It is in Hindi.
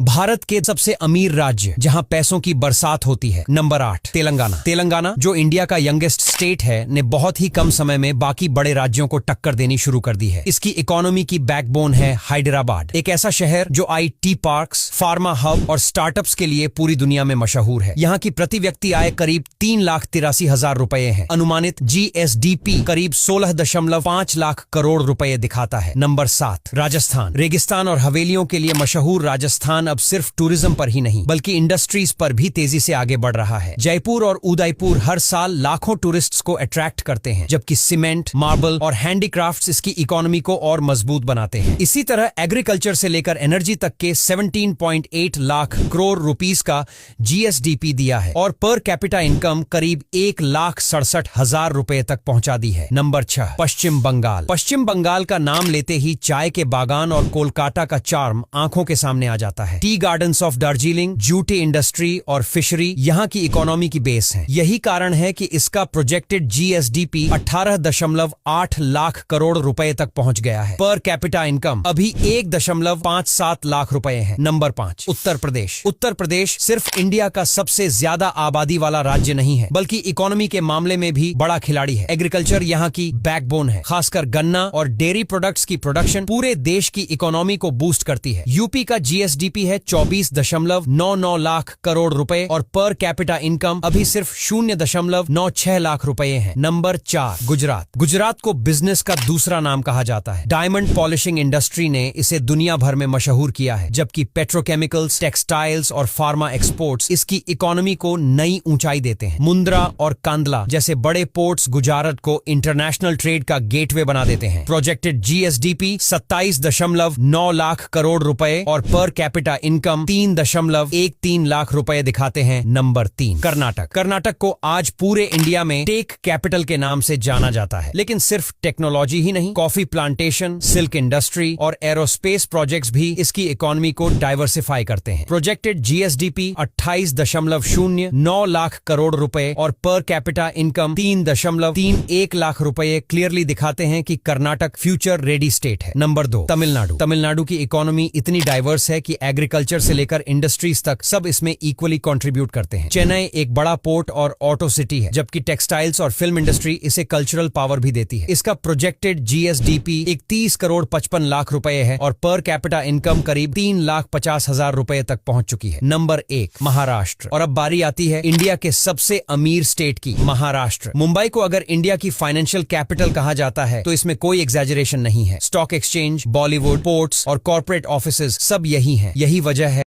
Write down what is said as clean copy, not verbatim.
भारत के सबसे अमीर राज्य जहां पैसों की बरसात होती है। नंबर 8 तेलंगाना। तेलंगाना जो इंडिया का यंगेस्ट स्टेट है ने बहुत ही कम समय में बाकी बड़े राज्यों को टक्कर देनी शुरू कर दी है। इसकी इकोनॉमी की बैकबोन है हैदराबाद, एक ऐसा शहर जो IT पार्क्स, फार्मा हब और स्टार्टअप्स के लिए पूरी दुनिया में मशहूर है। यहाँ की प्रति व्यक्ति आय करीब 3,83,000 रुपए है। अनुमानित GSDP करीब 16.5 लाख करोड़ रुपए दिखाता है। नंबर 7 राजस्थान। रेगिस्तान और हवेलियों के लिए मशहूर राजस्थान अब सिर्फ टूरिज्म पर ही नहीं बल्कि इंडस्ट्रीज पर भी तेजी से आगे बढ़ रहा है। जयपुर और उदयपुर हर साल लाखों टूरिस्ट्स को अट्रैक्ट करते हैं, जबकि सीमेंट, मार्बल और हैंडीक्राफ्ट्स इसकी इकोनॉमी को और मजबूत बनाते हैं। इसी तरह एग्रीकल्चर से लेकर एनर्जी तक के 17.8 लाख करोड़ रुपीस का GSDP दिया है और पर कैपिटा इनकम करीब 1,67,000 रुपए तक पहुंचा दी है। नंबर 6 पश्चिम बंगाल। पश्चिम बंगाल का नाम लेते ही चाय के बागान और कोलकाता का चार्म आंखों के सामने आ जाता है। टी गार्डन्स ऑफ दार्जिलिंग, जूटे इंडस्ट्री और फिशरी यहाँ की इकोनॉमी की बेस है। यही कारण है कि इसका प्रोजेक्टेड GSDP 18.8 लाख करोड़ रुपए तक पहुंच गया है। पर कैपिटा इनकम अभी 1.57 लाख रुपए है। नंबर 5 उत्तर प्रदेश। उत्तर प्रदेश सिर्फ इंडिया का सबसे ज्यादा आबादी वाला राज्य नहीं है बल्कि इकोनॉमी के मामले में भी बड़ा खिलाड़ी है। एग्रीकल्चर यहाँ की बैकबोन है, खासकर गन्ना और डेयरी प्रोडक्ट्स की प्रोडक्शन पूरे देश की इकोनॉमी को बूस्ट करती है। यूपी का GSDP है 24.99 लाख करोड़ रुपए और पर कैपिटा इनकम अभी सिर्फ 0.96 लाख रुपए है। नंबर 4 गुजरात। गुजरात को बिजनेस का दूसरा नाम कहा जाता है। डायमंड पॉलिशिंग इंडस्ट्री ने इसे दुनिया भर में मशहूर किया है, जबकि पेट्रोकेमिकल्स, टेक्सटाइल्स और फार्मा एक्सपोर्ट्स इसकी इकोनॉमी को नई ऊंचाई देते हैं। मुंद्रा और कांदला जैसे बड़े पोर्ट्स गुजरात को इंटरनेशनल ट्रेड का गेटवे बना देते हैं। प्रोजेक्टेड GSDP 27.9 लाख करोड़ रुपए और पर कैपिटा इनकम 3.13 लाख रुपए दिखाते हैं। नंबर 3 कर्नाटक। कर्नाटक को आज पूरे इंडिया में टेक कैपिटल के नाम से जाना जाता है, लेकिन सिर्फ टेक्नोलॉजी ही नहीं, कॉफी प्लांटेशन, सिल्क इंडस्ट्री और एरोस्पेस प्रोजेक्ट्स भी इसकी इकोनॉमी को डाइवर्सिफाई करते हैं। प्रोजेक्टेड GSDP 28.09 लाख करोड़ रुपए और पर कैपिटा इनकम 3.31 लाख रुपए क्लियरली दिखाते हैं कि कर्नाटक फ्यूचर रेडी स्टेट है। नंबर 2 तमिलनाडु। तमिलनाडु की इकोनॉमी इतनी डाइवर्स है कि एग्रीकल्चर से लेकर इंडस्ट्रीज तक सब इसमें इक्वली कंट्रीब्यूट करते हैं। चेन्नई एक बड़ा पोर्ट और ऑटो सिटी है, जबकि टेक्सटाइल्स और फिल्म इंडस्ट्री इसे कल्चरल पावर भी देती है। इसका प्रोजेक्टेड GSDP 31 करोड़ 55 लाख रुपए है और पर कैपिटा इनकम करीब 3,50,000 रुपए तक पहुंच चुकी है। नंबर 1 महाराष्ट्र। और अब बारी आती है इंडिया के सबसे अमीर स्टेट की, महाराष्ट्र। मुंबई को अगर इंडिया की फाइनेंशियल कैपिटल कहा जाता है तो इसमें कोई एग्जैजरेशन नहीं है। स्टॉक एक्सचेंज, बॉलीवुड, पोर्ट्स और कॉर्पोरेट ऑफिसेज सब यही हैं। यही वजह है